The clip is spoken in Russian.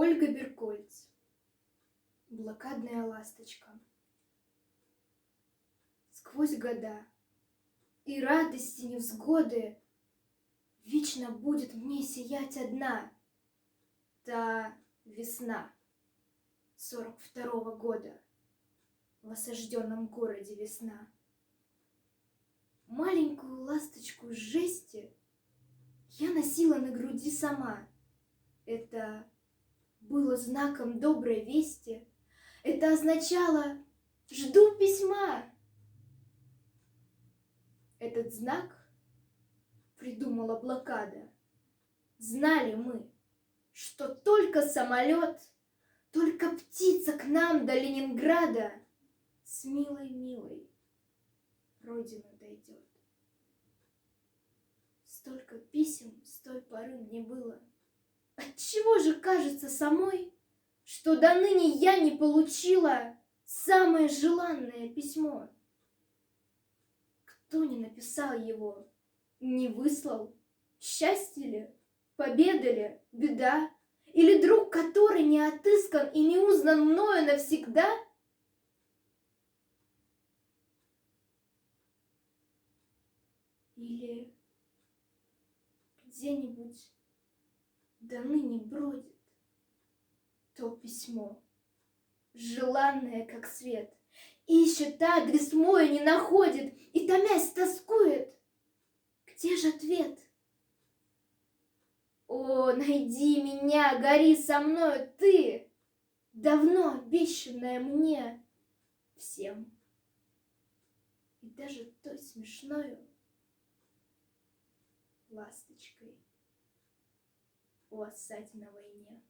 Ольга Беркольц. Блокадная ласточка. Сквозь года и радости невзгоды вечно будет мне сиять одна та весна 42-го года в осажденном городе весна. Маленькую ласточку жести я носила на груди сама. Это было знаком доброй вести. Это означало «жду письма». Этот знак придумала блокада. Знали мы, что только самолет, только птица к нам до Ленинграда с милой-милой родину дойдет. Столько писем с той поры мне было. Отчего же кажется самой, что до ныне я не получила самое желанное письмо? Кто не написал его, не выслал? Счастье ли, победа ли, беда? Или друг, который не отыскан и не узнан мною навсегда? Или где-нибудь до ныне бродит то письмо, желанное, как свет, ищет адрес мой, не находит и, томясь, тоскует. Где же ответ? О, найди меня, гори со мною ты, давно обещанная мне всем, и даже той смешною ласточкой у осади на войне.